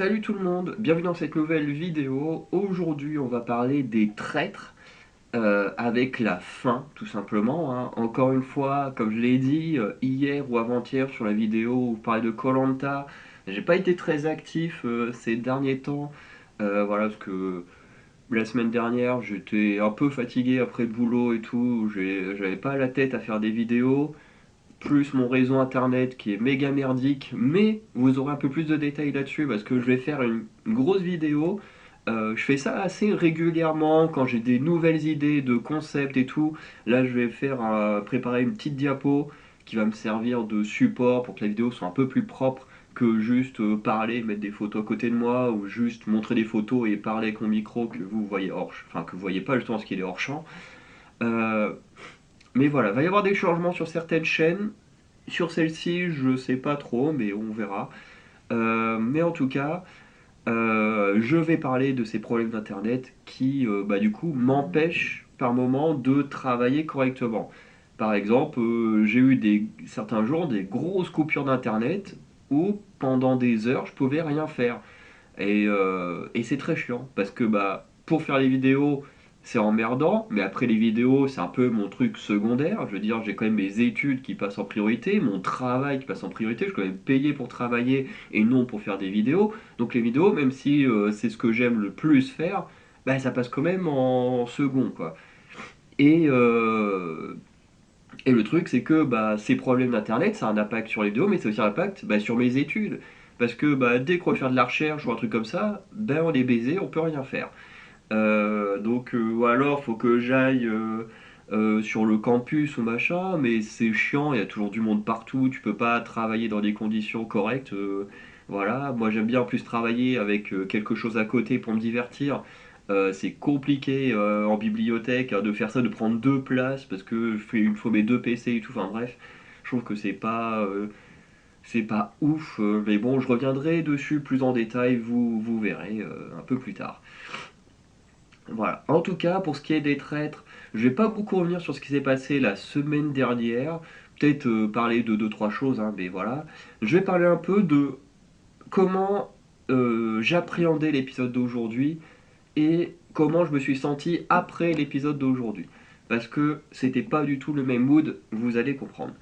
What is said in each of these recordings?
Salut tout le monde, bienvenue dans cette nouvelle vidéo. Aujourd'hui, on va parler des traîtres avec la fin, tout simplement, hein. Encore une fois, comme je l'ai dit hier ou avant-hier sur la vidéo où je parlais de koh. J'ai pas été très actif ces derniers temps, voilà, parce que la semaine dernière, j'étais un peu fatigué après le boulot et tout, j'avais pas la tête à faire des vidéos plus mon réseau internet qui est méga merdique, mais vous aurez un peu plus de détails là-dessus parce que je vais faire une grosse vidéo. Je fais ça assez régulièrement quand j'ai des nouvelles idées de concepts et tout. Là, je vais préparer une petite diapo qui va me servir de support pour que la vidéo soit un peu plus propre que juste parler, mettre des photos à côté de moi ou juste montrer des photos et parler avec mon micro que vous voyez enfin que vous voyez pas justement ce qu'il est hors champ. Euh, mais voilà, il va y avoir des changements sur certaines chaînes. Sur celle-ci, je sais pas trop, mais on verra. Mais en tout cas, je vais parler de ces problèmes d'internet qui, du coup, m'empêchent par moment de travailler correctement. Par exemple, j'ai eu certains jours des grosses coupures d'internet où pendant des heures, je pouvais rien faire. Et c'est très chiant parce que pour faire les vidéos, c'est emmerdant, mais après les vidéos, c'est un peu mon truc secondaire. Je veux dire, j'ai quand même mes études qui passent en priorité, mon travail qui passe en priorité. Je suis quand même payé pour travailler et non pour faire des vidéos. Donc les vidéos, même si c'est ce que j'aime le plus faire, ça passe quand même en second, quoi. Et, euh, et le truc, c'est que ces problèmes d'internet, ça a un impact sur les vidéos, mais ça a aussi un impact sur mes études. Parce que dès qu'on veut faire de la recherche ou un truc comme ça, on est baisé, on peut rien faire. Ou alors faut que j'aille sur le campus ou machin, mais c'est chiant, il y a toujours du monde partout, tu peux pas travailler dans des conditions correctes. Voilà, moi j'aime bien en plus travailler avec quelque chose à côté pour me divertir. C'est compliqué en bibliothèque hein, de faire ça, de prendre deux places parce que il me faut mes deux PC et tout. Enfin bref, je trouve que c'est pas ouf, mais bon, je reviendrai dessus plus en détail, vous verrez un peu plus tard. Voilà. En tout cas, pour ce qui est des traîtres, je vais pas beaucoup revenir sur ce qui s'est passé la semaine dernière. Peut-être parler de deux trois choses, hein, mais voilà. Je vais parler un peu de comment j'appréhendais l'épisode d'aujourd'hui et comment je me suis senti après l'épisode d'aujourd'hui. Parce que c'était pas du tout le même mood, vous allez comprendre.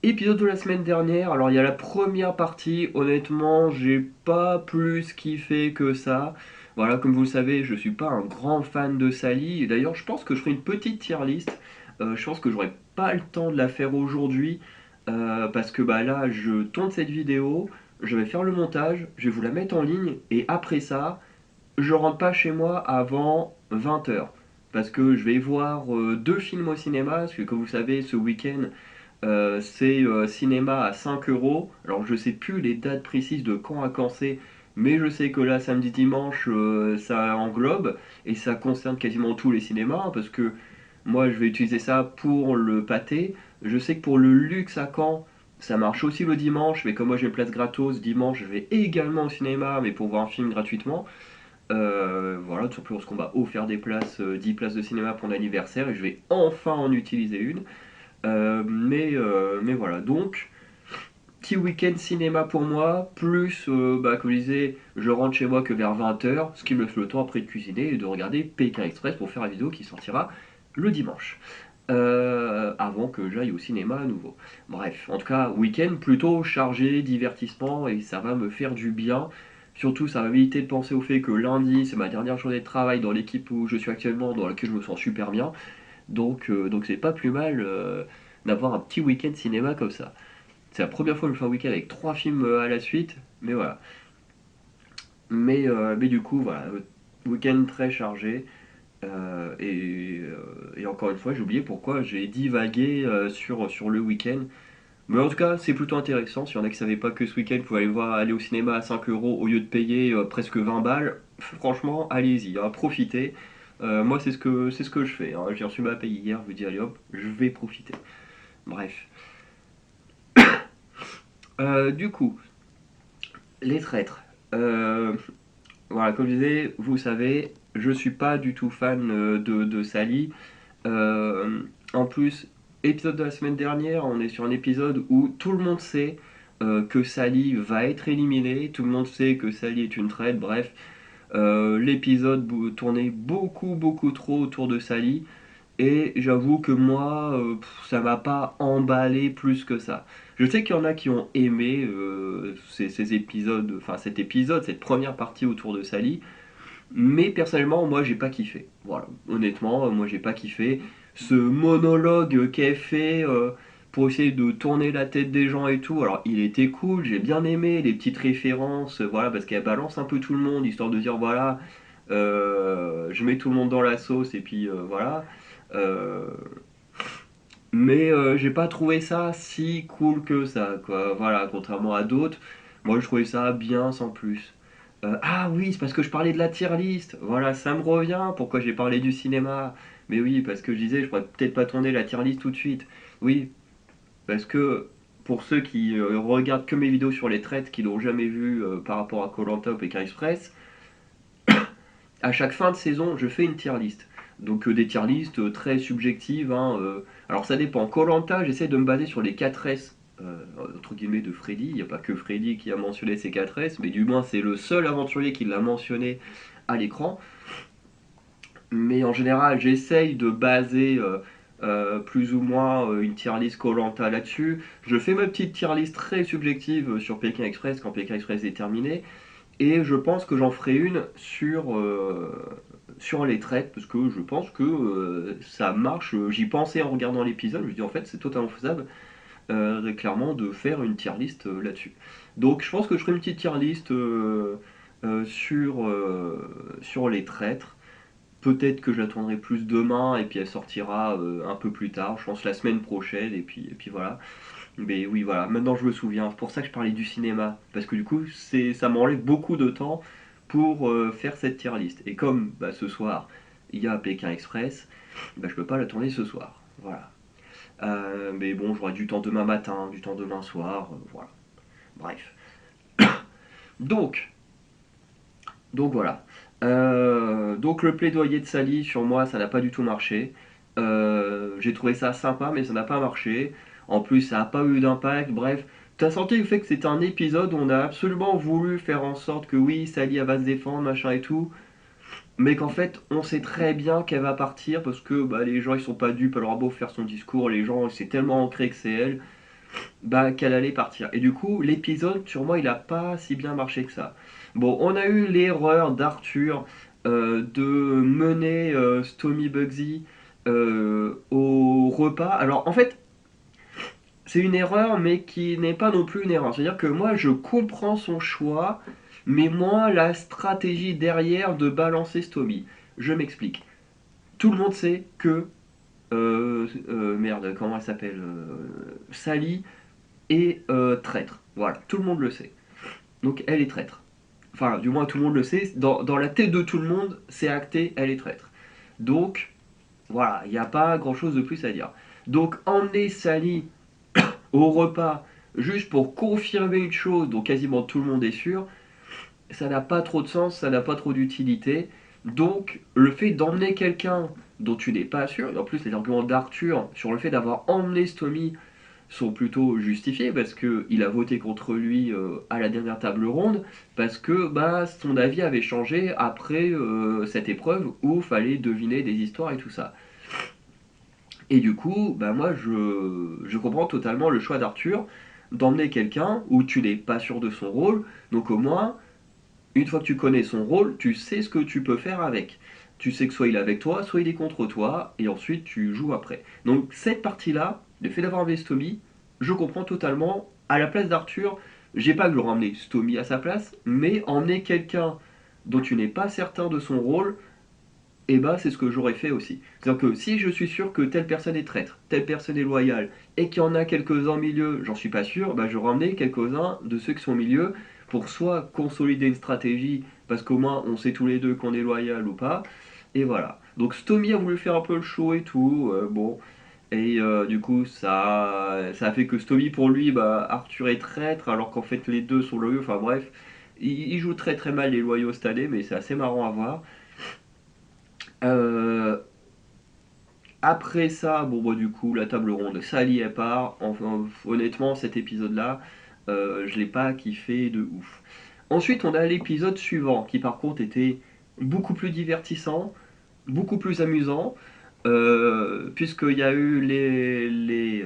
Épisode de la semaine dernière, alors il y a la première partie, honnêtement, j'ai pas plus kiffé que ça. Voilà, comme vous le savez, je suis pas un grand fan de Sally. Et d'ailleurs, je pense que je ferai une petite tier list. Je pense que j'aurai pas le temps de la faire aujourd'hui. Parce que là, je tourne cette vidéo, je vais faire le montage, je vais vous la mettre en ligne. Et après ça, je rentre pas chez moi avant 20 h. Parce que je vais voir deux films au cinéma. Parce que comme vous savez, ce week-end, c'est cinéma à 5 euros. Alors je sais plus les dates précises de quand c'est, mais je sais que là samedi dimanche ça englobe et ça concerne quasiment tous les cinémas hein, parce que moi je vais utiliser ça pour le pâté. Je sais que pour le luxe à Caen ça marche aussi le dimanche, mais comme moi j'ai une place gratos dimanche, je vais également au cinéma mais pour voir un film gratuitement. Voilà, tout simplement parce qu'on m'a offert des places, 10 places de cinéma pour mon anniversaire et je vais enfin en utiliser une. Mais voilà, donc petit week-end cinéma pour moi, plus comme je disais, je rentre chez moi que vers 20 h, ce qui me laisse le temps après de cuisiner et de regarder Pékin Express pour faire la vidéo qui sortira le dimanche. Avant que j'aille au cinéma à nouveau. Bref, en tout cas, week-end plutôt chargé, divertissement, et ça va me faire du bien. Surtout, ça va m'éviter de penser au fait que lundi, c'est ma dernière journée de travail dans l'équipe où je suis actuellement, dans laquelle je me sens super bien. Donc c'est pas plus mal d'avoir un petit week-end cinéma comme ça. C'est la première fois que je fais un week-end avec trois films à la suite, mais voilà. Mais du coup, voilà, week-end très chargé. Et encore une fois, j'ai oublié pourquoi j'ai divagué sur le week-end. Mais en tout cas, c'est plutôt intéressant. S'il y en a qui ne savaient pas que ce week-end, vous pouvez aller au cinéma à 5 euros au lieu de payer presque 20 balles, franchement, allez-y, hein, profitez. Moi, c'est ce que je fais, hein. J'ai reçu ma paye hier, je me dis, allez hop, je vais profiter. Bref. Du coup, les traîtres. Euh, voilà, comme je disais, vous savez, je suis pas du tout fan de Sally. En plus, épisode de la semaine dernière, on est sur un épisode où tout le monde sait. que Sally va être éliminée. Tout le monde sait que Sally est une traître, bref. L'épisode tournait beaucoup, beaucoup trop autour de Sally. Et j'avoue que moi, ça m'a pas emballé plus que ça. Je sais qu'il y en a qui ont aimé ces épisodes, enfin cet épisode, cette première partie autour de Sally, mais personnellement, moi, j'ai pas kiffé. Voilà, honnêtement, moi, j'ai pas kiffé. Ce monologue qu'elle fait pour essayer de tourner la tête des gens et tout, alors il était cool, j'ai bien aimé les petites références, voilà, parce qu'elle balance un peu tout le monde, histoire de dire, voilà, je mets tout le monde dans la sauce et puis voilà. Euh, mais j'ai pas trouvé ça si cool que ça, quoi. Voilà, contrairement à d'autres, moi je trouvais ça bien sans plus. Ah oui, c'est parce que je parlais de la tier list. Voilà, ça me revient. Pourquoi j'ai parlé du cinéma? Mais oui, parce que je disais, je pourrais peut-être pas tourner la tier list tout de suite. Oui, parce que pour ceux qui regardent que mes vidéos sur les traites, qui n'ont jamais vu par rapport à koh ou Pékin Express, à chaque fin de saison, je fais une tier list. Donc des tier lists très subjectives, hein, alors ça dépend. koh j'essaie de me baser sur les 4 S, entre guillemets, de Freddy. Il n'y a pas que Freddy qui a mentionné ces 4 S, mais du moins c'est le seul aventurier qui l'a mentionné à l'écran. Mais en général, j'essaye de baser plus ou moins une tier list koh là-dessus. Je fais ma petite tier list très subjective sur Pékin Express quand Pékin Express est terminé. Et je pense que j'en ferai une sur les traites, parce que je pense que ça marche. J'y pensais en regardant l'épisode, je me dis en fait c'est totalement faisable, clairement, de faire une tier list là-dessus. Donc je pense que je ferai une petite tier list sur les traîtres. Peut-être que je l'attendrai plus demain et puis elle sortira un peu plus tard, je pense la semaine prochaine, et puis voilà. Mais oui, voilà, maintenant je me souviens. C'est pour ça que je parlais du cinéma. Parce que du coup, ça m'enlève beaucoup de temps pour faire cette tier list. Et comme bah, ce soir, il y a Pékin Express, bah, je peux pas la tourner ce soir. Voilà. Mais bon, j'aurai du temps demain matin, du temps demain soir. Voilà. Bref. Donc, donc voilà. Donc le plaidoyer de Sally sur moi, ça n'a pas du tout marché. J'ai trouvé ça sympa, mais ça n'a pas marché. En plus, ça n'a pas eu d'impact. Bref, t'as senti le fait que c'était un épisode où on a absolument voulu faire en sorte que oui, Sally elle va se défendre, machin et tout, mais qu'en fait, on sait très bien qu'elle va partir parce que bah, les gens ils sont pas dupes. Elle aura beau faire son discours, les gens c'est tellement ancré que c'est elle, bah qu'elle allait partir. Et du coup, l'épisode sur moi il a pas si bien marché que ça. Bon, on a eu l'erreur d'Arthur de mener Stomy Bugsy au repas. Alors en fait, c'est une erreur, mais qui n'est pas non plus une erreur. C'est-à-dire que moi, je comprends son choix, mais moi, la stratégie derrière de balancer Stomy. Je m'explique. Tout le monde sait que merde, comment elle s'appelle, Sally est traître. Voilà, tout le monde le sait. Donc elle est traître. Enfin, du moins tout le monde le sait. Dans la tête de tout le monde, c'est acté, elle est traître. Donc voilà, il n'y a pas grand-chose de plus à dire. Donc emmener Sally au repas juste pour confirmer une chose dont quasiment tout le monde est sûr, ça n'a pas trop de sens, ça n'a pas trop d'utilité. Donc le fait d'emmener quelqu'un dont tu n'es pas sûr, et en plus les arguments d'Arthur sur le fait d'avoir emmené Stomy sont plutôt justifiés parce qu'il a voté contre lui à la dernière table ronde, parce que bah, son avis avait changé après cette épreuve où fallait deviner des histoires et tout ça. Et du coup, bah moi je comprends totalement le choix d'Arthur d'emmener quelqu'un où tu n'es pas sûr de son rôle, donc au moins, une fois que tu connais son rôle, tu sais ce que tu peux faire avec. Tu sais que soit il est avec toi, soit il est contre toi, et ensuite tu joues après. Donc cette partie-là, le fait d'avoir enlevé Stomy, je comprends totalement. À la place d'Arthur, j'ai pas que j'aurais emmené Stomy à sa place, mais emmener quelqu'un dont tu n'es pas certain de son rôle, et bah c'est ce que j'aurais fait aussi. C'est-à-dire que si je suis sûr que telle personne est traître, telle personne est loyale, et qu'il y en a quelques-uns au milieu, j'en suis pas sûr, bah j'aurais emmené quelques-uns de ceux qui sont au milieu pour soit consolider une stratégie, parce qu'au moins on sait tous les deux qu'on est loyal ou pas, et voilà. Donc Stomy a voulu faire un peu le show et tout, bon, et du coup ça a fait que Stomy pour lui, bah Arthur est traître, alors qu'en fait les deux sont loyaux, enfin bref, il joue très très mal les loyaux cette année, mais c'est assez marrant à voir. Euh, Après ça, bon bah du coup, la table ronde, Sally elle part. Enfin, honnêtement, cet épisode-là, je l'ai pas kiffé de ouf. Ensuite, on a l'épisode suivant, qui par contre était beaucoup plus divertissant, beaucoup plus amusant, puisqu'il y a eu les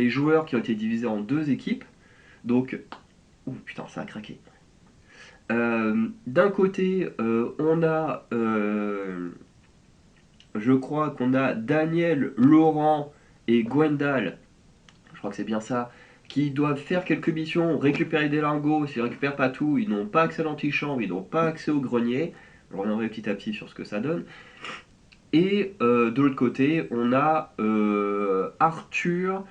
joueurs qui ont été divisés en deux équipes. Donc, ouh putain, ça a craqué. D'un côté, on a, je crois qu'on a Daniel, Laurent et Gwendal, je crois que c'est bien ça, qui doivent faire quelques missions, récupérer des lingots. S'ils récupèrent pas tout, ils n'ont pas accès à l'antichambre, ils n'ont pas accès au grenier. Je reviendrai petit à petit sur ce que ça donne. Et de l'autre côté, on a Arthur,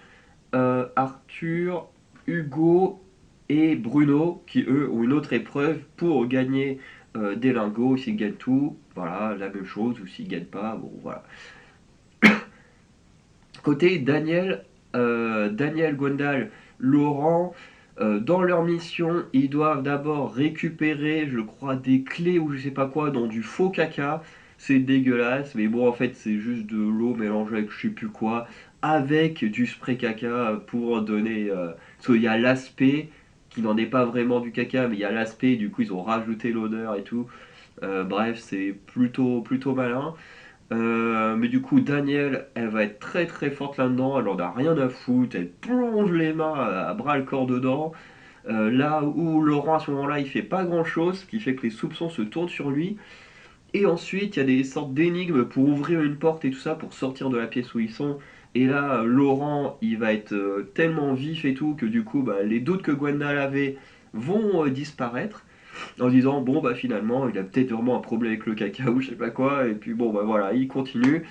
Hugo et Bruno qui eux ont une autre épreuve pour gagner des lingots. S'ils gagnent tout, voilà, la même chose, ou s'ils gagnent pas, bon voilà. Côté Daniel, Gwendal, Laurent, dans leur mission, ils doivent d'abord récupérer, je crois, des clés ou je sais pas quoi dans du faux caca. C'est dégueulasse, mais bon, en fait, c'est juste de l'eau mélangée avec je sais plus quoi, avec du spray caca pour donner. Parce qu'il y a l'aspect qui n'en est pas vraiment du caca, mais il y a l'aspect, du coup, ils ont rajouté l'odeur et tout. Bref, c'est plutôt malin. Mais du coup, Daniel, elle va être très très forte là-dedans, elle en a rien à foutre, elle plonge les mains à bras le corps dedans. Là où Laurent à ce moment-là, il fait pas grand-chose, ce qui fait que les soupçons se tournent sur lui. Et ensuite, il y a des sortes d'énigmes pour ouvrir une porte et tout ça, pour sortir de la pièce où ils sont. Et là, Laurent, il va être tellement vif et tout que du coup, bah, les doutes que Gwendal avait vont disparaître en se disant bon bah finalement il a peut-être vraiment un problème avec le caca ou je sais pas quoi et puis bon bah voilà il continue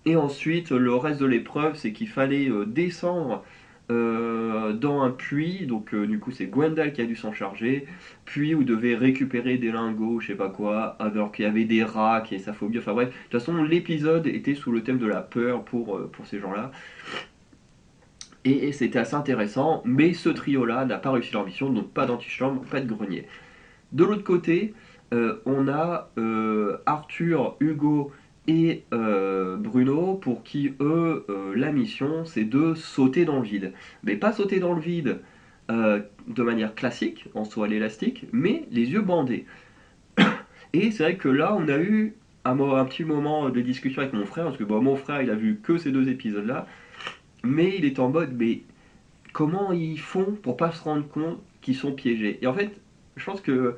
et ensuite le reste de l'épreuve c'est qu'il fallait descendre dans un puits donc du coup c'est Gwendal qui a dû s'en charger puis vous devez récupérer des lingots je sais pas quoi alors qu'il y avait des rats et ça phobie enfin bref de toute façon l'épisode était sous le thème de la peur pour ces gens là et c'était assez intéressant mais ce trio là n'a pas réussi leur mission donc pas d'antichambre pas de grenier. De l'autre côté, on a Arthur, Hugo et Bruno pour qui, eux, la mission, c'est de sauter dans le vide. Mais pas sauter dans le vide de manière classique, en saut à l'élastique, mais les yeux bandés. Et c'est vrai que là, on a eu un petit moment de discussion avec mon frère, parce que bon, mon frère, il a vu que ces deux épisodes-là, mais il est en mode, mais comment ils font pour pas se rendre compte qu'ils sont piégés? Et en fait, je pense que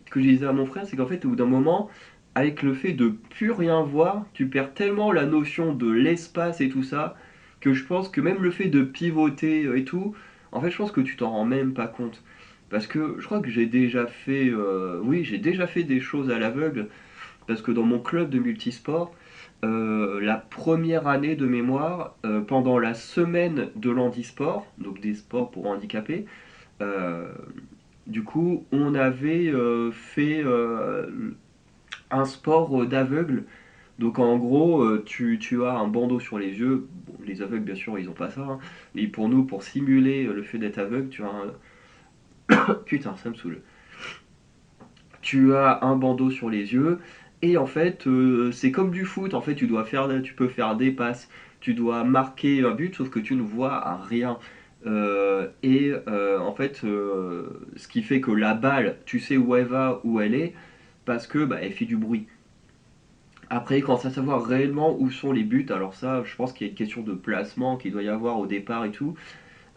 ce que je disais à mon frère, c'est qu'en fait, au bout d'un moment, avec le fait de plus rien voir, tu perds tellement la notion de l'espace et tout ça, que je pense que même le fait de pivoter et tout, en fait, je pense que tu t'en rends même pas compte. Parce que je crois que j'ai déjà fait, oui, j'ai déjà fait des choses à l'aveugle, parce que dans mon club de multisport, la première année de mémoire, pendant la semaine de l'handisport, donc des sports pour handicapés, euh, du coup, on avait fait un sport d'aveugle. Donc en gros, tu as un bandeau sur les yeux. Bon, les aveugles, bien sûr, ils ont pas ça, hein. Mais pour nous, pour simuler le fait d'être aveugle, tu as un... Putain, ça me saoule. Tu as un bandeau sur les yeux. Et en fait, c'est comme du foot. En fait, tu peux faire des passes. Tu dois marquer un but, sauf que tu ne vois rien. En fait, ce qui fait que la balle, tu sais où elle va, où elle est, parce que bah, elle fait du bruit. Après, quand ça savoir réellement où sont les buts, alors ça, je pense qu'il y a une question de placement qu'il doit y avoir au départ et tout.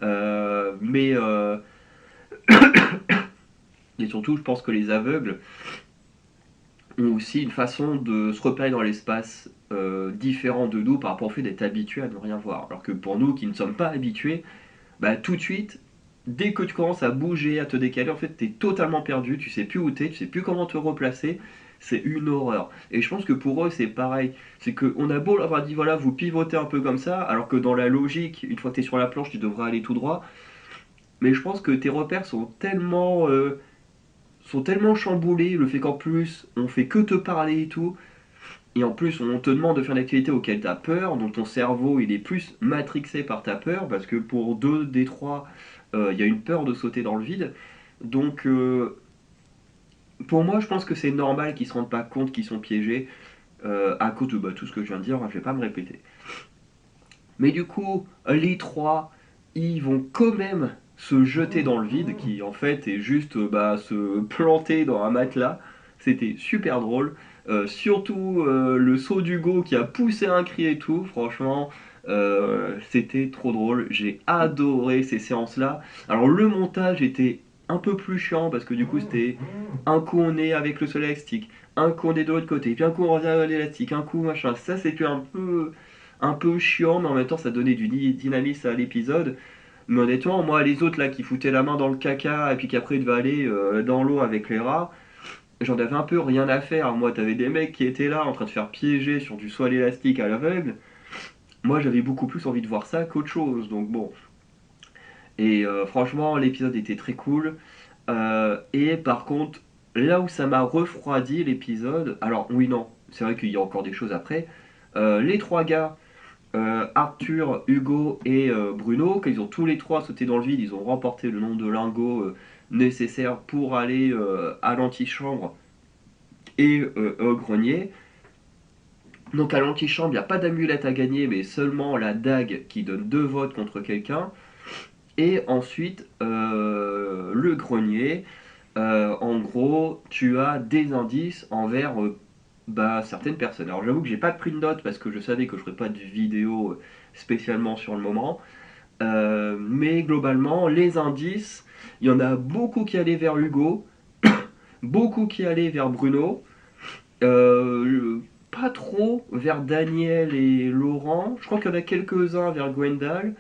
Mais et surtout, je pense que les aveugles ont aussi une façon de se repérer dans l'espace différent de nous par rapport au fait d'être habitués à ne rien voir. Alors que pour nous qui ne sommes pas habitués, bah, tout de suite, dès que tu commences à bouger, à te décaler, en fait, tu es totalement perdu, tu sais plus où t'es, tu sais plus comment te replacer. C'est une horreur. Et je pense que pour eux, c'est pareil. C'est qu'on a beau leur avoir dit, voilà, vous pivotez un peu comme ça, alors que dans la logique, une fois que tu es sur la planche, tu devrais aller tout droit. Mais je pense que tes repères sont tellement chamboulés, le fait qu'en plus, on fait que te parler et tout, et en plus, on te demande de faire une activité auquel tu as peur, donc ton cerveau, il est plus matrixé par ta peur, parce que pour deux des trois, il y a une peur de sauter dans le vide. Donc, pour moi, je pense que c'est normal qu'ils ne se rendent pas compte qu'ils sont piégés à cause de bah, tout ce que je viens de dire, hein, je vais pas me répéter. Mais du coup, les trois, ils vont quand même se jeter dans le vide, qui en fait est juste se planter dans un matelas. C'était super drôle. Surtout le saut d'Hugo qui a poussé un cri et tout, franchement, c'était trop drôle. J'ai adoré ces séances-là. Alors le montage était un peu plus chiant parce que du coup c'était un coup on est avec le sol élastique, un coup on est de l'autre côté, puis un coup on revient à l'élastique, un coup machin. Ça c'était un peu chiant, mais en même temps ça donnait du dynamisme à l'épisode. Mais honnêtement, moi, les autres là qui foutaient la main dans le caca et puis qui après devaient aller dans l'eau avec les rats, j'en avais un peu rien à faire. Moi, t'avais des mecs qui étaient là en train de faire piéger sur du soie élastique à l'aveugle. Moi, j'avais beaucoup plus envie de voir ça qu'autre chose. Donc bon. Et franchement, l'épisode était très cool. Et par contre, là où ça m'a refroidi l'épisode, alors oui, non, c'est vrai qu'il y a encore des choses après. Les trois gars Arthur, Hugo et Bruno, quand ils ont tous les trois sauté dans le vide, ils ont remporté le nombre de lingots nécessaires pour aller à l'antichambre et au grenier. Donc à l'antichambre, il n'y a pas d'amulette à gagner, mais seulement la dague qui donne 2 votes contre quelqu'un. Et ensuite, le grenier, en gros, tu as des indices envers certaines personnes. Alors j'avoue que j'ai pas pris de notes parce que je savais que je ferais pas de vidéo spécialement sur le moment. Mais globalement, les indices, il y en a beaucoup qui allaient vers Hugo, beaucoup qui allaient vers Bruno, pas trop vers Daniel et Laurent. Je crois qu'il y en a quelques-uns vers Gwendal.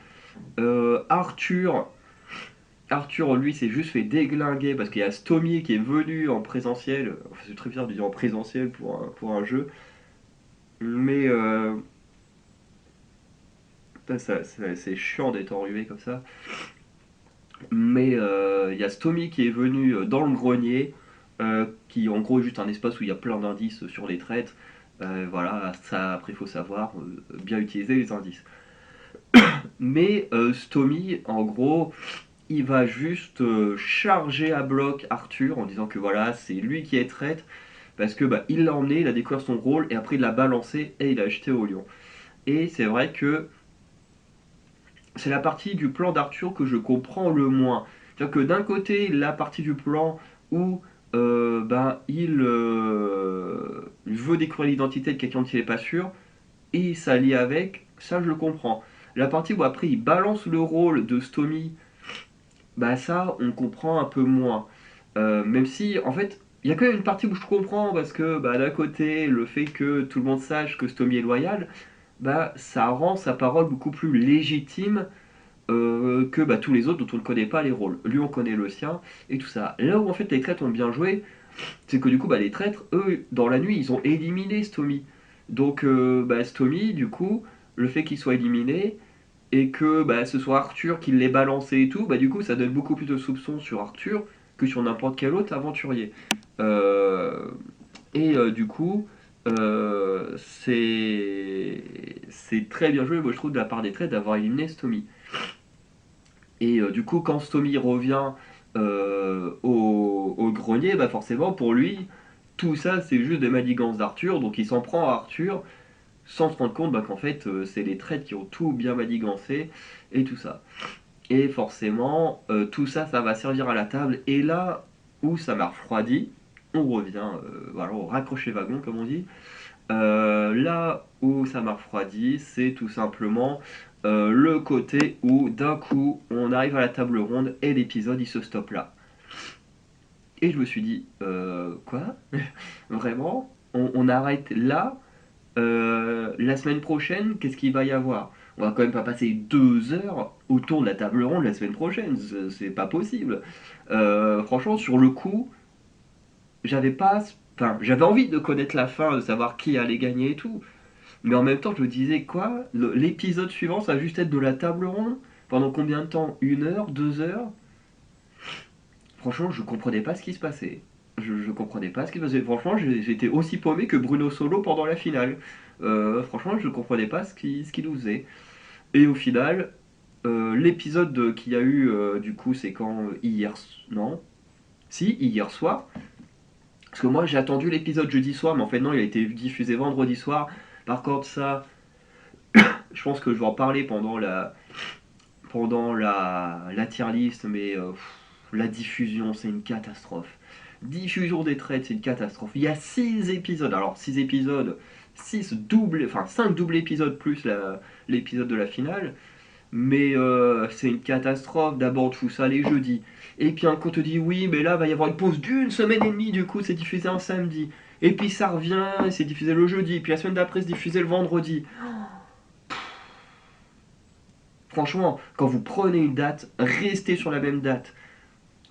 Arthur, lui, s'est juste fait déglinguer parce qu'il y a Stomy qui est venu en présentiel. Enfin, c'est très bizarre de dire en présentiel pour un jeu. Mais c'est chiant d'être enrhumé comme ça. Mais il y a Stomy qui est venu dans le grenier, qui en gros est juste un espace où il y a plein d'indices sur les traites. Voilà, ça après il faut savoir bien utiliser les indices. Mais Stomy, en gros, il va juste charger à bloc Arthur en disant que voilà, c'est lui qui est traître parce que il l'a emmené, il a découvert son rôle et après il l'a balancé et il l'a jeté au lion. Et c'est vrai que c'est la partie du plan d'Arthur que je comprends le moins. C'est-à-dire que d'un côté, la partie du plan où il veut découvrir l'identité de quelqu'un dont il n'est pas sûr, et ça lie avec, ça je le comprends. La partie où après il balance le rôle de Stomy, ça on comprend un peu moins. Même si, en fait, il y a quand même une partie où je comprends, parce que d'un côté, le fait que tout le monde sache que Stomy est loyal, ça rend sa parole beaucoup plus légitime que tous les autres dont on ne connaît pas les rôles. Lui, on connaît le sien et tout ça. Là où en fait les traîtres ont bien joué, c'est que du coup, les traîtres, eux, dans la nuit, ils ont éliminé Stomy. Donc, Stomy, du coup, le fait qu'il soit éliminé et que ce soit Arthur qui l'ait balancé et tout, du coup, ça donne beaucoup plus de soupçons sur Arthur que sur n'importe quel autre aventurier. Euh, du coup, c'est très bien joué, moi je trouve, de la part des traîtres d'avoir éliminé Stomy. Et du coup, quand Stomy revient au grenier, forcément, pour lui, tout ça, c'est juste des manigances d'Arthur. Donc il s'en prend à Arthur sans se rendre compte qu'en fait, c'est les traîtres qui ont tout bien manigancé et tout ça. Et forcément, tout ça, ça va servir à la table. Et là où ça m'a refroidi, on revient, voilà, on raccroche les wagons, comme on dit. Là où ça m'a refroidi, c'est tout simplement le côté où d'un coup on arrive à la table ronde et l'épisode il se stoppe là. Et je me suis dit, quoi? Vraiment? On arrête là? La semaine prochaine, qu'est-ce qu'il va y avoir? On va quand même pas passer 2 heures autour de la table ronde la semaine prochaine, c'est pas possible. Franchement, sur le coup, j'avais pas. Enfin, j'avais envie de connaître la fin, de savoir qui allait gagner et tout. Mais en même temps, je me disais quoi? L'épisode suivant, ça va juste être de la table ronde? Pendant combien de temps? 1 heure? 2 heures? Franchement, je comprenais pas ce qui se passait. Je comprenais pas ce qui se passait. Franchement, j'étais aussi paumé que Bruno Solo pendant la finale. Franchement, je comprenais pas ce qu'il nous faisait. Et au final, l'épisode qu'il y a eu, du coup, c'est quand hier. Non? Si, hier soir. Parce que moi, j'ai attendu l'épisode jeudi soir, mais en fait, non, il a été diffusé vendredi soir. Par contre, ça, je pense que je vais en parler pendant la tier list, mais la diffusion, c'est une catastrophe. Diffusion des trades, c'est une catastrophe. Il y a 6 épisodes, alors 6 épisodes, 6 doubles, enfin 5 doubles épisodes plus l'épisode de la finale. Mais c'est une catastrophe. D'abord, tout ça les jeudis. Et puis on te dit oui, mais là, va y avoir une pause d'une semaine et demie. Du coup, c'est diffusé un samedi. Et puis ça revient, et c'est diffusé le jeudi. Puis la semaine d'après, c'est diffusé le vendredi. Franchement, quand vous prenez une date, restez sur la même date.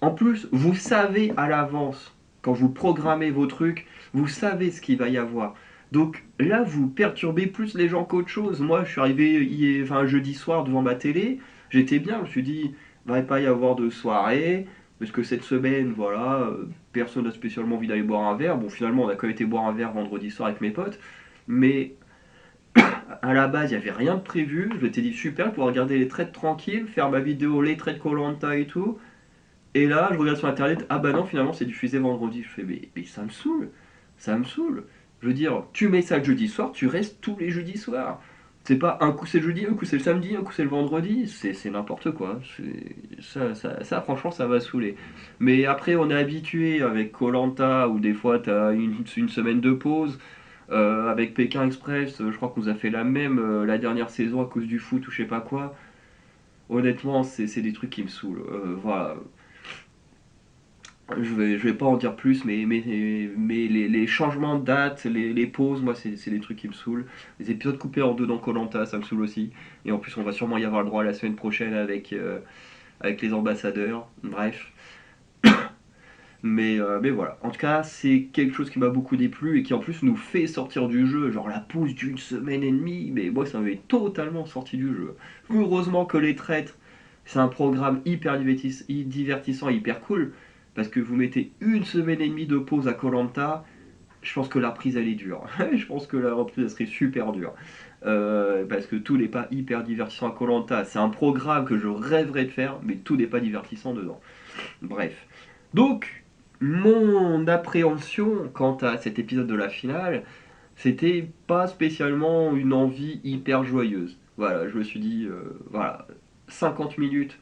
En plus, vous savez à l'avance, quand vous programmez vos trucs, vous savez ce qu'il va y avoir. Donc là, vous perturbez plus les gens qu'autre chose. Moi, je suis arrivé enfin, jeudi soir devant ma télé, j'étais bien, je me suis dit, il va pas y avoir de soirée, parce que cette semaine, voilà, personne n'a spécialement envie d'aller boire un verre. Bon, finalement, on a quand même été boire un verre vendredi soir avec mes potes, mais à la base, il n'y avait rien de prévu. Je m'étais dit, super, pour regarder les trades tranquilles, faire ma vidéo, les trades koh et tout. Et là, je regarde sur internet, ah bah non, finalement c'est diffusé vendredi. Je fais, mais ça me saoule, ça me saoule. Je veux dire, tu mets ça le jeudi soir, tu restes tous les jeudis soirs. C'est pas un coup c'est le jeudi, un coup c'est le samedi, un coup c'est le vendredi, c'est n'importe quoi. Ça, franchement, ça va saouler. Mais après, on est habitué avec koh où des fois t'as une semaine de pause. Avec Pékin Express, je crois qu'on nous a fait la même la dernière saison à cause du foot ou je sais pas quoi. Honnêtement, c'est des trucs qui me saoulent. Voilà. Je vais pas en dire plus, mais les changements de date, les pauses, moi, c'est des trucs qui me saoulent. Les épisodes coupés en deux dans koh ça me saoule aussi. Et en plus, on va sûrement y avoir le droit la semaine prochaine avec les ambassadeurs. Bref. Mais voilà. En tout cas, c'est quelque chose qui m'a beaucoup déplu et qui en plus nous fait sortir du jeu. Genre la pause d'une semaine et demie, mais moi, ça m'avait totalement sorti du jeu. Heureusement que les traîtres, c'est un programme hyper divertissant, hyper cool. Parce que vous mettez une semaine et demie de pause à koh, je pense que la prise elle est dure. Je pense que la reprise elle serait super dure. Parce que tout n'est pas hyper divertissant à koh. C'est un programme que je rêverais de faire, mais tout n'est pas divertissant dedans. Bref. Donc, mon appréhension quant à cet épisode de la finale, c'était pas spécialement une envie hyper joyeuse. Voilà, je me suis dit, voilà, 50 minutes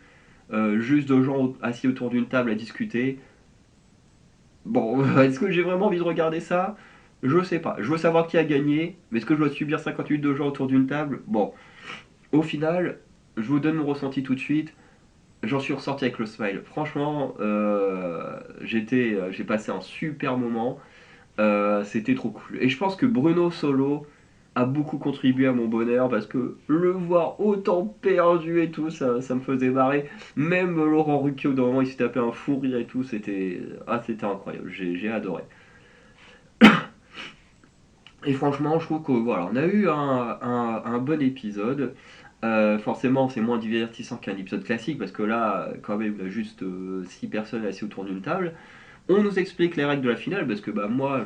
juste de gens assis autour d'une table à discuter. Bon, est-ce que j'ai vraiment envie de regarder ça? Je sais pas. Je veux savoir qui a gagné, mais est-ce que je dois subir 50 minutes de gens autour d'une table? Bon, au final, je vous donne mon ressenti tout de suite. J'en suis ressorti avec le smile. Franchement, j'ai passé un super moment. C'était trop cool. Et je pense que Bruno Solo a beaucoup contribué à mon bonheur parce que le voir autant perdu et tout, ça me faisait marrer. Même Laurent Ruquier, au moment où il s'est tapé un fou rire et tout, c'était incroyable. J'ai adoré. Et franchement, je trouve que voilà, on a eu un bon épisode. Forcément, c'est moins divertissant qu'un épisode classique parce que là, quand même, il y a juste 6 personnes assises autour d'une table. On nous explique les règles de la finale parce que bah moi,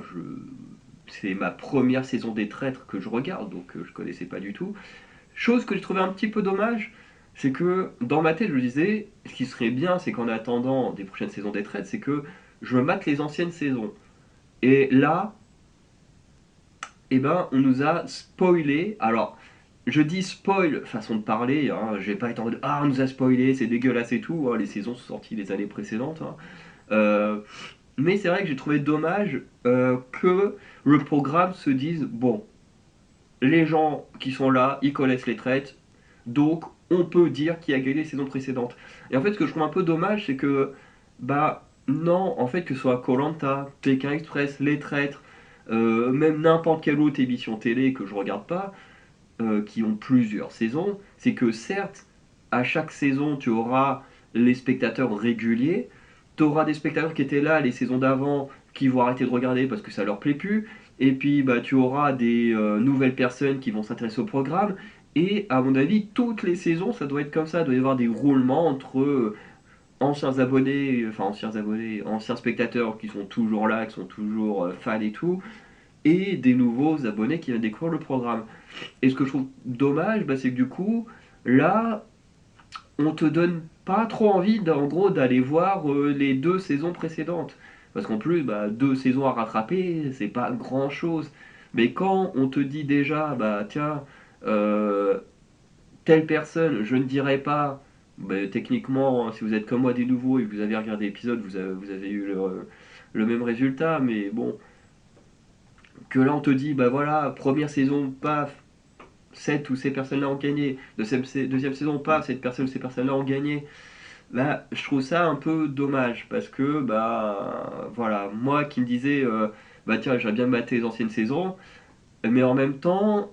c'est ma première saison des Traîtres que je regarde, donc je connaissais pas du tout. Chose que j'ai trouvé un petit peu dommage, c'est que dans ma tête, je me disais, ce qui serait bien, c'est qu'en attendant des prochaines saisons des Traîtres, c'est que je me mate les anciennes saisons. Et là, eh ben, on nous a spoilé. Alors, je dis spoil, façon de parler, hein, je vais pas être en mode ah, on nous a spoilé, c'est dégueulasse et tout. Hein, les saisons sont sorties les années précédentes. Hein. Euh, mais c'est vrai que j'ai trouvé dommage que le programme se dise bon, les gens qui sont là, ils connaissent les traites, donc on peut dire qui a gagné les saisons précédentes. Et en fait, ce que je trouve un peu dommage, c'est que, bah, non, en fait, que ce soit koh Pékin Express, Les Traîtres, même n'importe quelle autre émission télé que je regarde pas, qui ont plusieurs saisons, c'est que certes, à chaque saison, tu auras les spectateurs réguliers, tu auras des spectateurs qui étaient là les saisons d'avant, qui vont arrêter de regarder parce que ça leur plaît plus, et puis bah, tu auras des nouvelles personnes qui vont s'intéresser au programme, et à mon avis, toutes les saisons, ça doit être comme ça, il doit y avoir des roulements entre anciens abonnés, anciens spectateurs qui sont toujours là, qui sont toujours fans et tout, et des nouveaux abonnés qui viennent découvrir le programme. Et ce que je trouve dommage, bah, c'est que du coup, là, on te donne pas trop envie, en gros, d'aller voir les 2 saisons précédentes. Parce qu'en plus, bah, 2 saisons à rattraper, c'est pas grand chose. Mais quand on te dit déjà, bah tiens, euh, telle personne, je ne dirais pas, bah, techniquement, si vous êtes comme moi des nouveaux et que vous avez regardé l'épisode, vous avez eu le même résultat, mais bon, que là on te dit, bah voilà, première saison, paf, cette ou ces personnes-là ont gagné, deuxième saison, paf, cette personne ou ces personnes-là ont gagné, là je trouve ça un peu dommage, parce que, bah voilà, moi qui me disais, bah tiens, j'aurais bien maté les anciennes saisons, mais en même temps,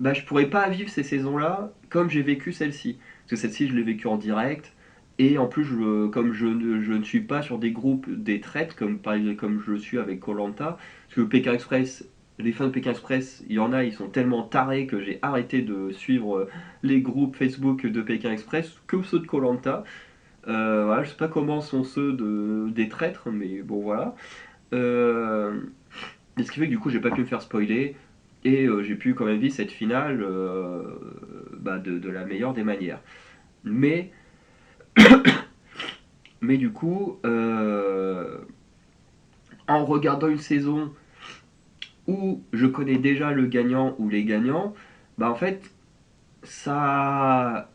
bah, je pourrais pas vivre ces saisons-là comme j'ai vécu celle-ci. Parce que celle-ci, je l'ai vécue en direct. Et en plus, comme je ne suis pas sur des groupes des traites, comme, comme je le suis avec koh. Parce que Pékin Express, les fans de Pékin Express, il y en a, ils sont tellement tarés que j'ai arrêté de suivre les groupes Facebook de Pékin Express que ceux de koh. Voilà, je sais pas comment sont ceux des traîtres, mais bon voilà. Euh, et ce qui fait que du coup, j'ai pas pu me faire spoiler. Et j'ai pu quand même vivre cette finale bah, de la meilleure des manières. Mais, mais du coup, en regardant une saison où je connais déjà le gagnant ou les gagnants, bah en fait, ça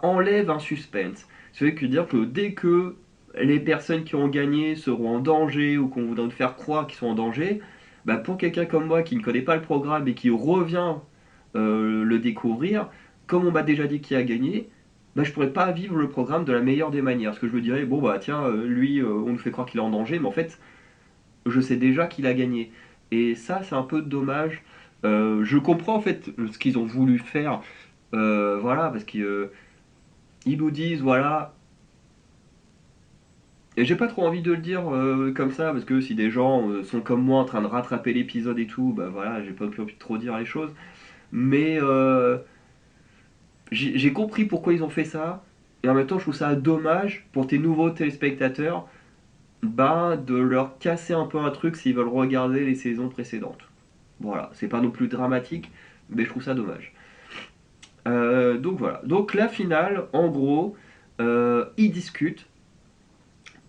enlève un suspense. Ça veut dire que dès que les personnes qui ont gagné seront en danger ou qu'on voudrait faire croire qu'ils sont en danger, bah pour quelqu'un comme moi qui ne connaît pas le programme et qui revient le découvrir, comme on m'a déjà dit qui a gagné, bah je pourrais pas vivre le programme de la meilleure des manières. Parce que je me dirais, bon bah tiens, lui, on nous fait croire qu'il est en danger, mais en fait, je sais déjà qu'il a gagné. Et ça, c'est un peu dommage. Je comprends en fait ce qu'ils ont voulu faire, voilà, parce qu'ils nous disent, voilà, et j'ai pas trop envie de le dire comme ça, parce que si des gens sont comme moi en train de rattraper l'épisode et tout, bah voilà, j'ai pas plus envie de trop dire les choses. Mais j'ai compris pourquoi ils ont fait ça, et en même temps, je trouve ça dommage pour tes nouveaux téléspectateurs, bah, de leur casser un peu un truc s'ils veulent regarder les saisons précédentes. Voilà, c'est pas non plus dramatique, mais je trouve ça dommage. Donc voilà. Donc la finale, en gros, ils discutent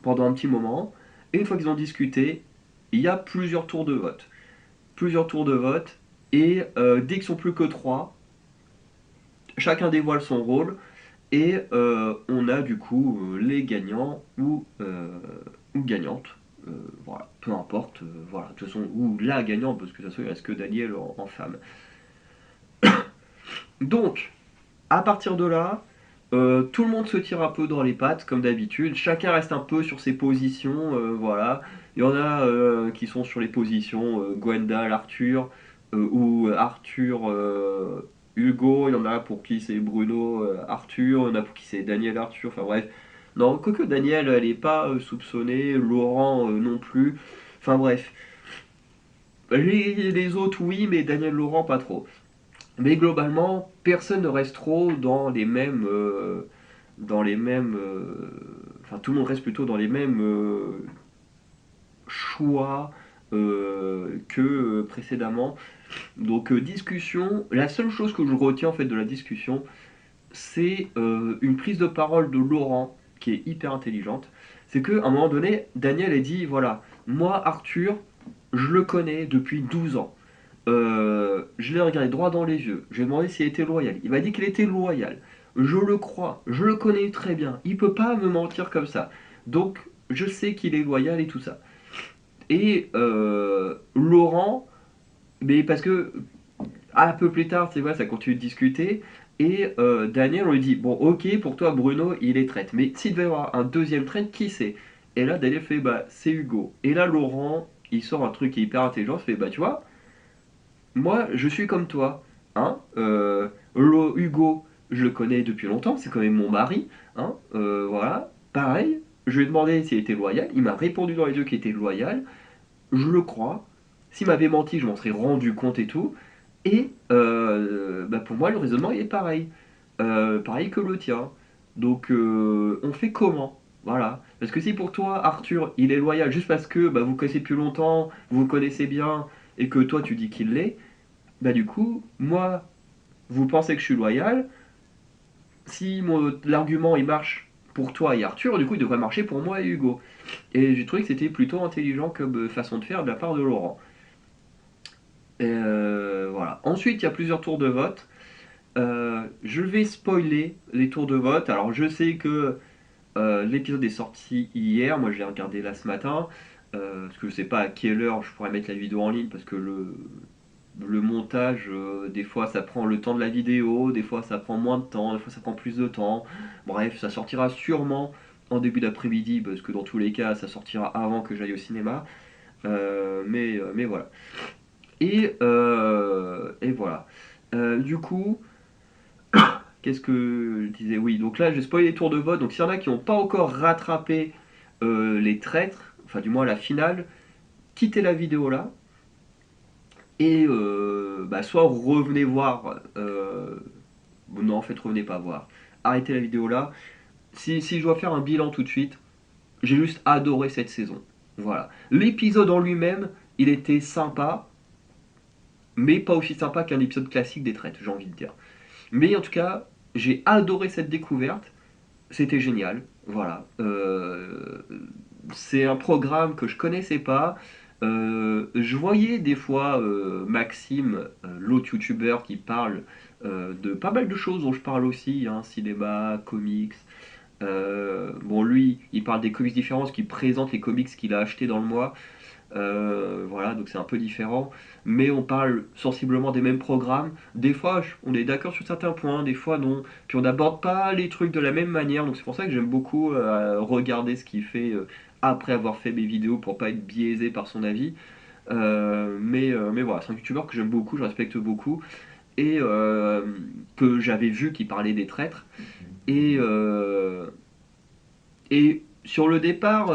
pendant un petit moment, et une fois qu'ils ont discuté, il y a plusieurs tours de vote. Plusieurs tours de vote, et dès qu'ils sont plus que trois, chacun dévoile son rôle, et on a du coup les gagnants ou gagnantes. Voilà, peu importe, voilà, de toute façon, ou la gagnante, parce que de toute façon il reste que Daniel en femme. Donc, à partir de là, tout le monde se tire un peu dans les pattes, comme d'habitude. Chacun reste un peu sur ses positions, voilà. Il y en a qui sont sur les positions Gwendal, Arthur, ou Arthur, Hugo. Il y en a pour qui c'est Bruno, Arthur. Il y en a pour qui c'est Daniel, Arthur. Enfin bref. Non, quoique Daniel, elle n'est pas soupçonnée. Laurent non plus. Enfin bref. Les autres, oui, mais Daniel Laurent, pas trop. Mais globalement, personne ne reste trop dans les mêmes, enfin tout le monde reste plutôt dans les mêmes choix que précédemment. Donc discussion. La seule chose que je retiens en fait de la discussion, c'est une prise de parole de Laurent qui est hyper intelligente. C'est qu'à un moment donné, Daniel a dit voilà, moi Arthur, je le connais depuis 12 ans. Je l'ai regardé droit dans les yeux. Je lui ai demandé s'il était loyal. Il m'a dit qu'il était loyal. Je le crois. Je le connais très bien. Il peut pas me mentir comme ça. Donc, je sais qu'il est loyal et tout ça. Et Laurent, mais parce que un peu plus tard, tu vois, ça continue de discuter. Et Daniel, on lui dit bon, ok, pour toi, Bruno, il est traite. Mais s'il devait y avoir un deuxième traite, qui c'est? Et là, Daniel fait bah, c'est Hugo. Et là, Laurent, il sort un truc qui est hyper intelligent. Il fait bah, tu vois. Moi, je suis comme toi, hein. Hugo, je le connais depuis longtemps, c'est quand même mon mari, hein. Voilà, pareil. Je lui ai demandé s'il était loyal. Il m'a répondu dans les yeux qu'il était loyal. Je le crois. S'il m'avait menti, je m'en serais rendu compte et tout. Et bah pour moi, le raisonnement il est pareil. Pareil que le tien. Donc, on fait comment? Voilà. Parce que si pour toi, Arthur, il est loyal juste parce que bah, vous connaissez depuis longtemps, vous vous connaissez bien, et que toi, tu dis qu'il l'est, bah du coup, moi, vous pensez que je suis loyal. Si l'argument il marche pour toi et Arthur, du coup, il devrait marcher pour moi et Hugo. Et j'ai trouvé que c'était plutôt intelligent comme façon de faire de la part de Laurent. Voilà. Ensuite, il y a plusieurs tours de vote. Je vais spoiler les tours de vote. Alors je sais que l'épisode est sorti hier, moi je l'ai regardé là ce matin, parce que je sais pas à quelle heure je pourrais mettre la vidéo en ligne, parce que le montage, des fois ça prend le temps de la vidéo, des fois ça prend moins de temps, des fois ça prend plus de temps. Bref, ça sortira sûrement en début d'après-midi, parce que dans tous les cas ça sortira avant que j'aille au cinéma. Mais voilà. Et voilà. Du coup, qu'est-ce que je disais? Oui, donc là j'ai spoilé les tours de vote. Donc s'il y en a qui n'ont pas encore rattrapé les traîtres, enfin du moins la finale, quittez la vidéo là. Et bah, soit revenez voir. Non, en fait, revenez pas voir. Arrêtez la vidéo là. Si je dois faire un bilan tout de suite, j'ai juste adoré cette saison. Voilà. L'épisode en lui-même, il était sympa, mais pas aussi sympa qu'un épisode classique des traites, j'ai envie de dire. Mais en tout cas, j'ai adoré cette découverte. C'était génial. Voilà. C'est un programme que je connaissais pas. Je voyais des fois Maxime, l'autre youtubeur, qui parle de pas mal de choses dont je parle aussi, hein, cinéma, comics. Bon, lui, il parle des comics différents, parce qu'il présente les comics qu'il a achetés dans le mois. Voilà, donc c'est un peu différent. Mais on parle sensiblement des mêmes programmes. Des fois, on est d'accord sur certains points, des fois non. Puis on n'aborde pas les trucs de la même manière. Donc c'est pour ça que j'aime beaucoup regarder ce qu'il fait après avoir fait mes vidéos pour pas être biaisé par son avis. Mais voilà, c'est un youtubeur que j'aime beaucoup, je respecte beaucoup. Et que j'avais vu qui parlait des traîtres. Et, et sur le départ,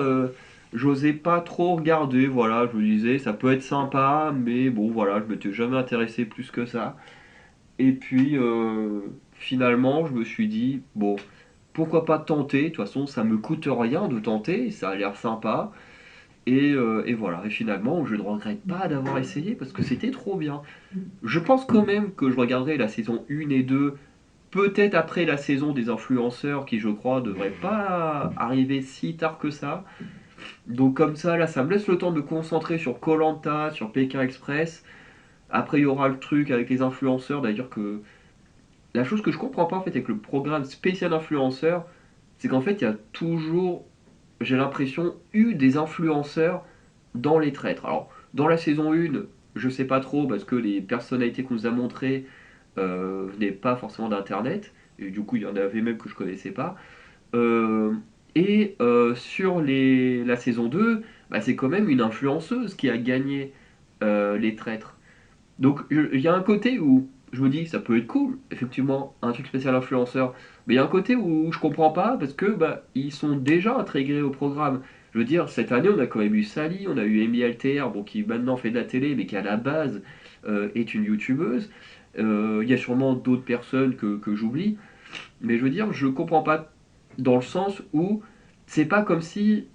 j'osais pas trop regarder, voilà, je me disais ça peut être sympa, mais bon voilà, je m'étais jamais intéressé plus que ça. Et puis finalement, je me suis dit, bon, pourquoi pas tenter, de toute façon ça me coûte rien de tenter, ça a l'air sympa. Et voilà, et finalement, je ne regrette pas d'avoir essayé parce que c'était trop bien. Je pense quand même que je regarderai la saison 1 et 2 peut-être après la saison des influenceurs qui, je crois, devrait pas arriver si tard que ça. Donc comme ça, là, ça me laisse le temps de me concentrer sur koh sur Pékin Express. Après, il y aura le truc avec les influenceurs. D'ailleurs, que la chose que je comprends pas en fait avec le programme spécial influenceur, c'est qu'en fait, il y a toujours, j'ai l'impression, eu des influenceurs dans les traîtres. Alors, dans la saison 1, je sais pas trop parce que les personnalités qu'on nous a montrées venaient pas forcément d'internet. Et du coup, il y en avait même que je connaissais pas. Euh, sur la saison 2, bah, c'est quand même une influenceuse qui a gagné les traîtres. Donc il y a un côté où je me dis ça peut être cool, effectivement, un truc spécial influenceur. Mais il y a un côté où je comprends pas parce que bah, ils sont déjà intégrés au programme. Je veux dire, cette année on a quand même eu Sally, on a eu Amy Alter, bon, qui maintenant fait de la télé, mais qui à la base est une youtubeuse. Il y a sûrement d'autres personnes que j'oublie. Mais je veux dire, je comprends pas dans le sens où c'est pas comme si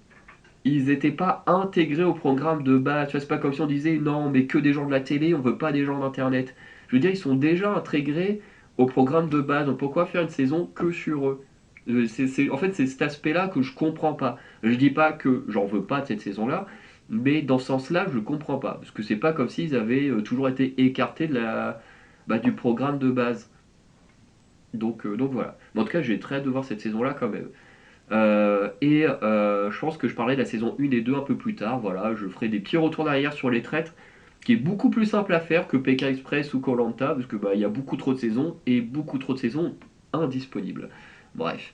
ils n'étaient pas intégrés au programme de base. Tu vois, c'est pas comme si on disait non, mais que des gens de la télé, on veut pas des gens d'internet. Je veux dire, ils sont déjà intégrés au programme de base. Donc pourquoi faire une saison que sur eux? En fait, c'est cet aspect-là que je comprends pas. Je dis pas que j'en veux pas de cette saison-là, mais dans ce sens-là, je comprends pas. Parce que c'est pas comme s'ils avaient toujours été écartés du programme de base. Donc voilà. Mais en tout cas, j'ai très hâte de voir cette saison-là quand même. Je pense que je parlerai de la saison 1 et 2 un peu plus tard. Voilà, je ferai des petits retours d'arrière sur les traîtres, qui est beaucoup plus simple à faire que Pékin Express ou koh parce que bah, il y a beaucoup trop de saisons et beaucoup trop de saisons indisponibles. Bref.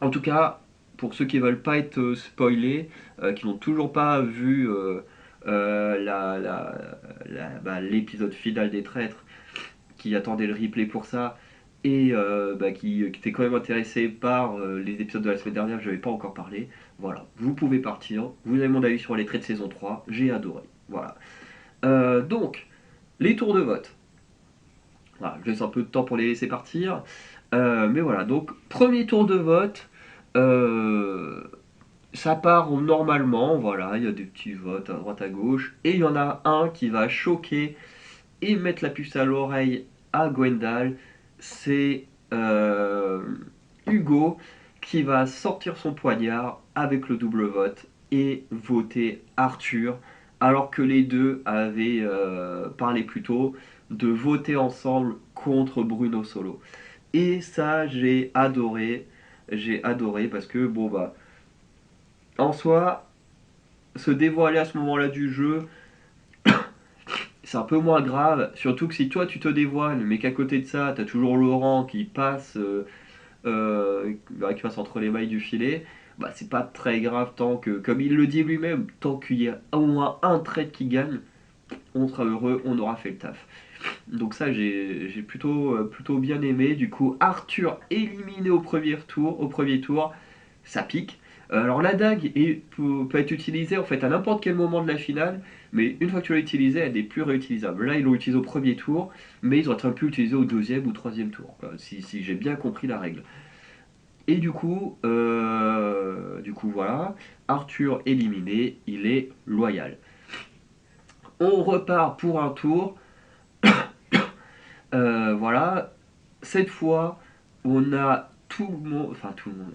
En tout cas, pour ceux qui veulent pas être spoilés, qui n'ont toujours pas vu l'épisode final des traîtres, qui attendait le replay pour ça et qui était quand même intéressé par les épisodes de la semaine dernière, je n'avais pas encore parlé. Voilà, vous pouvez partir. Vous avez mon avis sur les traits de saison 3, j'ai adoré. Voilà. Donc, les tours de vote. Voilà, je laisse un peu de temps pour les laisser partir. Mais voilà, donc, premier tour de vote. euh, Ça part normalement, voilà, il y a des petits votes à droite à gauche, et il y en a un qui va choquer et mettre la puce à l'oreille à Gwendal, c'est Hugo qui va sortir son poignard avec le double vote et voter Arthur, alors que les deux avaient parlé plus tôt. de voter ensemble contre Bruno Solo. Et ça, j'ai adoré parce que, bon, bah, en soi, se dévoiler à ce moment-là du jeu, c'est un peu moins grave, surtout que si toi tu te dévoiles, mais qu'à côté de ça, t'as toujours Laurent qui passe entre les mailles du filet, bah c'est pas très grave tant que, comme il le dit lui-même, tant qu'il y a au moins un trade qui gagne, on sera heureux, on aura fait le taf. Donc ça j'ai plutôt bien aimé. Du coup Arthur éliminé au premier tour, ça pique. Alors la dague peut être utilisée en fait à n'importe quel moment de la finale, mais une fois que tu l'as utilisée, elle n'est plus réutilisable. Là ils l'ont utilisée au premier tour, mais ils auraient très pu l'utiliser au deuxième ou troisième tour, quoi, si j'ai bien compris la règle. Et du coup voilà, Arthur éliminé, il est loyal. On repart pour un tour. Voilà, cette fois, on a tout le monde, enfin tout le monde.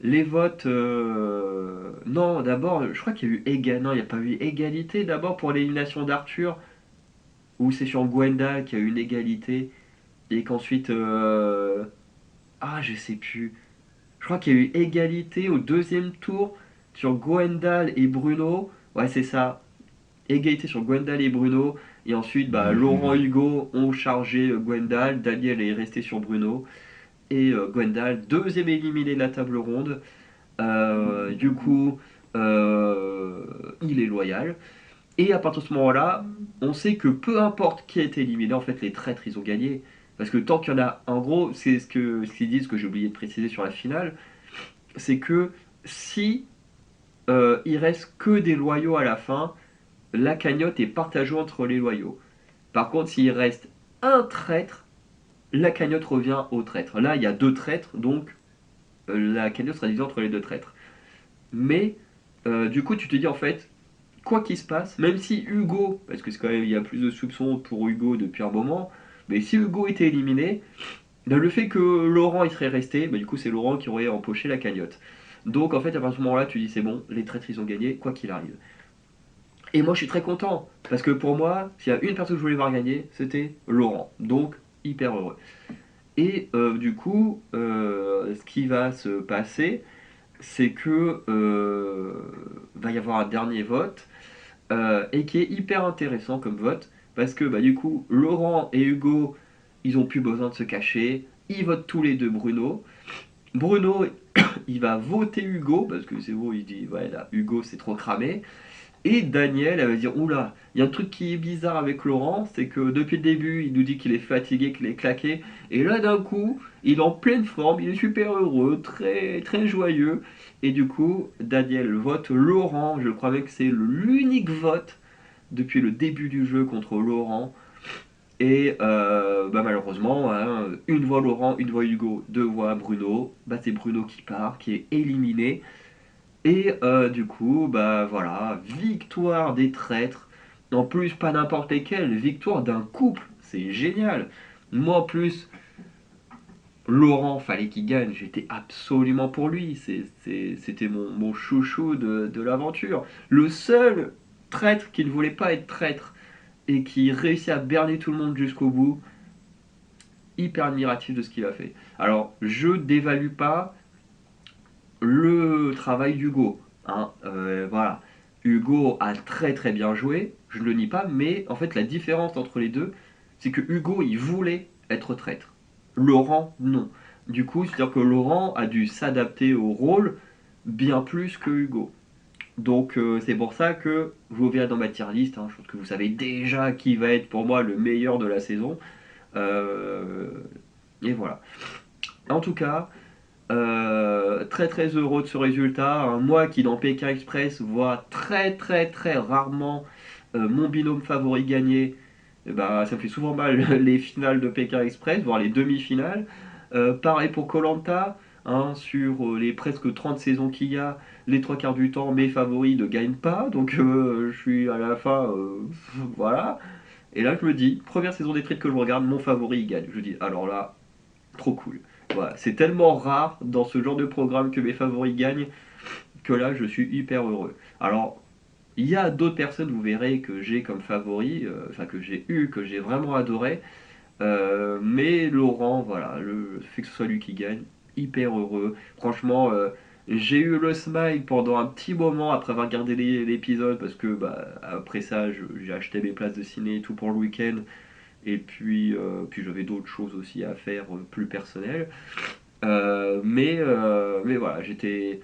Les votes, non, d'abord, je crois qu'il y a eu non, il n'y a pas eu égalité d'abord pour l'élimination d'Arthur, ou c'est sur Gwenda qu'il y a eu une égalité, et qu'ensuite, ah, je sais plus. Je crois qu'il y a eu égalité au deuxième tour sur Gwendal et Bruno. Ouais, c'est ça. Égalité sur Gwendal et Bruno. Et ensuite, bah, Laurent et Hugo ont chargé Gwendal. Daniel est resté sur Bruno. Et Gwendal, deuxième éliminé de la table ronde. Du coup, il est loyal. Et à partir de ce moment-là, on sait que peu importe qui a été éliminé, en fait, les traîtres, ils ont gagné. Parce que tant qu'il y en a, en gros, c'est ce qu'ils disent, que j'ai oublié de préciser sur la finale, c'est que si il reste que des loyaux à la fin, la cagnotte est partagée entre les loyaux. Par contre, s'il reste un traître, la cagnotte revient au traître. Là, il y a deux traîtres, donc la cagnotte sera divisée entre les deux traîtres. Mais du coup, tu te dis en fait, quoi qu'il se passe, même si Hugo, parce que c'est quand même, il y a plus de soupçons pour Hugo depuis un moment, mais si Hugo était éliminé, ben, le fait que Laurent il serait resté, ben, du coup c'est Laurent qui aurait empoché la cagnotte. Donc en fait à partir de ce moment-là tu dis c'est bon, les traîtres ils ont gagné, quoi qu'il arrive. Et moi je suis très content, parce que pour moi, s'il y a une personne que je voulais voir gagner, c'était Laurent. Donc hyper heureux. Et du coup, ce qui va se passer, c'est que va y avoir un dernier vote et qui est hyper intéressant comme vote parce que bah, du coup Laurent et Hugo ils ont plus besoin de se cacher, ils votent tous les deux Bruno. Bruno il va voter Hugo parce que c'est bon, il dit ouais là Hugo c'est trop cramé. Et Daniel, elle va dire oula, il y a un truc qui est bizarre avec Laurent, c'est que depuis le début, il nous dit qu'il est fatigué, qu'il est claqué, et là d'un coup, il est en pleine forme, il est super heureux, très très joyeux, et du coup, Daniel vote Laurent, je crois même que c'est l'unique vote depuis le début du jeu contre Laurent, et bah, malheureusement, hein, une voix Laurent, une voix Hugo, deux voix Bruno, bah, c'est Bruno qui part, qui est éliminé, et du coup, bah voilà, victoire des traîtres. En plus, pas n'importe lesquels, victoire d'un couple. C'est génial. Moi, en plus, Laurent, fallait qu'il gagne. J'étais absolument pour lui. C'était mon chouchou de l'aventure. Le seul traître qui ne voulait pas être traître et qui réussit à berner tout le monde jusqu'au bout. Hyper admiratif de ce qu'il a fait. Alors, je dévalue pas le travail d'Hugo. Hein, voilà. Hugo a très très bien joué, je ne le nie pas, mais en fait la différence entre les deux, c'est que Hugo il voulait être traître. Laurent non. Du coup, c'est-à-dire que Laurent a dû s'adapter au rôle bien plus que Hugo. Donc c'est pour ça que vous verrez dans ma tier list, hein, je pense que vous savez déjà qui va être pour moi le meilleur de la saison. Euh, et voilà. En tout cas, très très heureux de ce résultat. Moi qui dans Pékin Express vois très très très rarement mon binôme favori gagner, eh ben, ça me fait souvent mal les finales de Pékin Express, voire les demi-finales. Pareil pour koh sur les presque 30 saisons qu'il y a, les trois quarts du temps, mes favoris ne gagnent pas, donc je suis à la fin, voilà. Et là je me dis, première saison des trades que je regarde, mon favori il gagne. Je dis, alors là, trop cool. Voilà, c'est tellement rare dans ce genre de programme que mes favoris gagnent que là je suis hyper heureux. Alors Il y a d'autres personnes, vous verrez, que j'ai comme favoris, enfin que j'ai eu, que j'ai vraiment adoré. Mais Laurent, voilà, le fait que ce soit lui qui gagne, hyper heureux. Franchement, j'ai eu le smile pendant un petit moment après avoir regardé l'épisode parce que bah, après ça, j'ai acheté mes places de ciné et tout pour le week-end. Et puis j'avais d'autres choses aussi à faire plus personnelles. Mais voilà, j'étais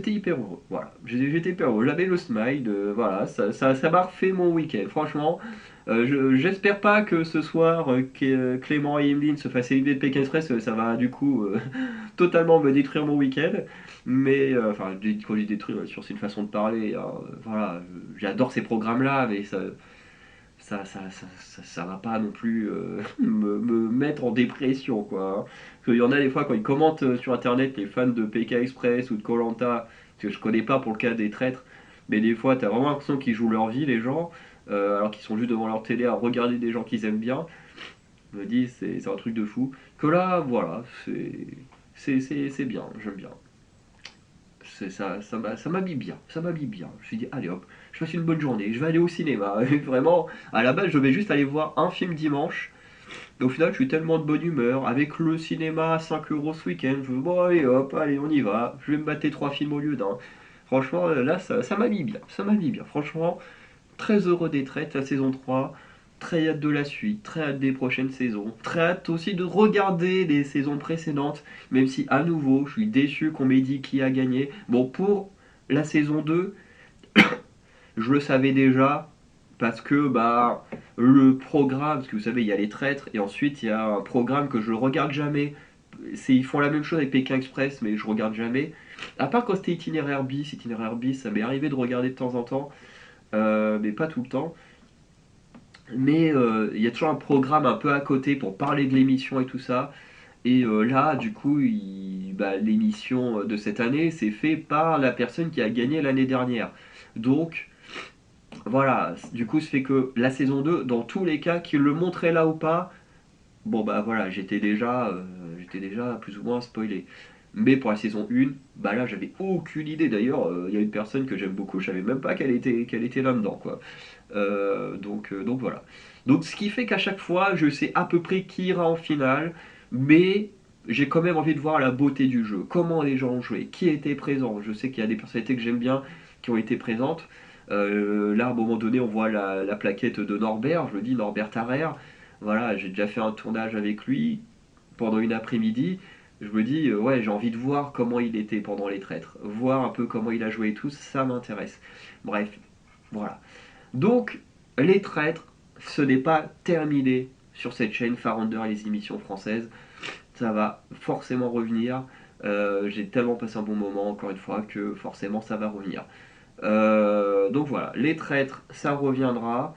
hyper heureux. Voilà, j'étais hyper heureux. J'avais le smile, voilà, ça m'a refait mon week-end. Franchement, j'espère pas que ce soir, Clément et Emeline se fassent éliminer de Pékin Express, ça va du coup totalement me détruire mon week-end. Mais, enfin, quand je dis détruire, bien sûr, c'est une façon de parler, hein. Voilà, j'adore ces programmes-là, mais ça va pas non plus me mettre en dépression, quoi, hein. Parce qu'il y en a des fois quand ils commentent sur internet, les fans de PK Express ou de koh que je connais pas pour le cas des traîtres, mais des fois t'as vraiment l'impression qu'ils jouent leur vie, les gens, alors qu'ils sont juste devant leur télé à regarder des gens qu'ils aiment bien. Je me dis, c'est un truc de fou. Que là, voilà, c'est bien, j'aime bien. Ça m'habille bien, ça m'habille bien. Je me suis dit, allez hop, je passe une bonne journée, je vais aller au cinéma. Et vraiment, à la base, je vais juste aller voir un film dimanche. Et au final, je suis tellement de bonne humeur. Avec le cinéma à 5 euros ce week-end, je me dis, bon, allez hop, allez, on y va. Je vais me mater 3 films au lieu d'un. Franchement, là, ça m'habille bien, ça m'habille bien. Franchement, très heureux des traites, la saison 3. Très hâte de la suite, très hâte des prochaines saisons, très hâte aussi de regarder les saisons précédentes, même si à nouveau je suis déçu qu'on m'ait dit qui a gagné. Bon, pour la saison 2, je le savais déjà, parce que bah le programme, parce que vous savez, il y a les traîtres, et ensuite il y a un programme que je regarde jamais. Ils font la même chose avec Pékin Express, mais je regarde jamais. À part quand c'était itinéraire bis, ça m'est arrivé de regarder de temps en temps, mais pas tout le temps. Mais il y a toujours un programme un peu à côté pour parler de l'émission et tout ça. Et là, du coup, bah, l'émission de cette année, c'est fait par la personne qui a gagné l'année dernière. Donc, voilà, du coup, ça fait que la saison 2, dans tous les cas, qu'il le montrait là ou pas, bon bah voilà, j'étais déjà plus ou moins spoilé. Mais pour la saison 1, bah là, j'avais aucune idée. D'ailleurs, il y a une personne que j'aime beaucoup, je savais même pas qu'elle était là-dedans, quoi. Donc voilà. Donc ce qui fait qu'à chaque fois, je sais à peu près qui ira en finale, mais j'ai quand même envie de voir la beauté du jeu, comment les gens ont joué, qui était présent. Je sais qu'il y a des personnalités que j'aime bien qui ont été présentes. Là, à un moment donné, on voit la plaquette de Norbert, je le dis, Norbert Tarrer. Voilà, j'ai déjà fait un tournage avec lui pendant une après-midi. Je me dis, ouais, j'ai envie de voir comment il était pendant les traîtres, voir un peu comment il a joué et tout, ça m'intéresse. Bref, voilà. Donc, les traîtres, ce n'est pas terminé sur cette chaîne Faronder et les émissions françaises. Ça va forcément revenir. J'ai tellement passé un bon moment, encore une fois, que forcément ça va revenir. Donc voilà, les traîtres, ça reviendra.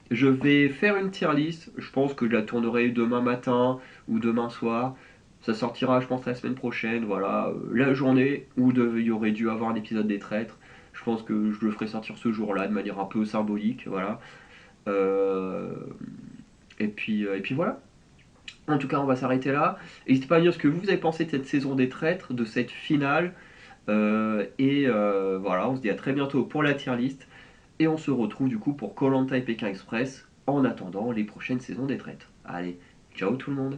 Je vais faire une tier list. Je pense que je la tournerai demain matin ou demain soir. Ça sortira, je pense, la semaine prochaine. Voilà, la journée où il y aurait dû avoir un épisode des traîtres. Je pense que je le ferai sortir ce jour-là de manière un peu symbolique. Voilà. Euh, et puis voilà. En tout cas, on va s'arrêter là. N'hésitez pas à me dire ce que vous avez pensé de cette saison des traîtres, de cette finale. Et voilà, on se dit à très bientôt pour la tier list. Et on se retrouve du coup pour koh et Pékin Express en attendant les prochaines saisons des traîtres. Allez, ciao tout le monde!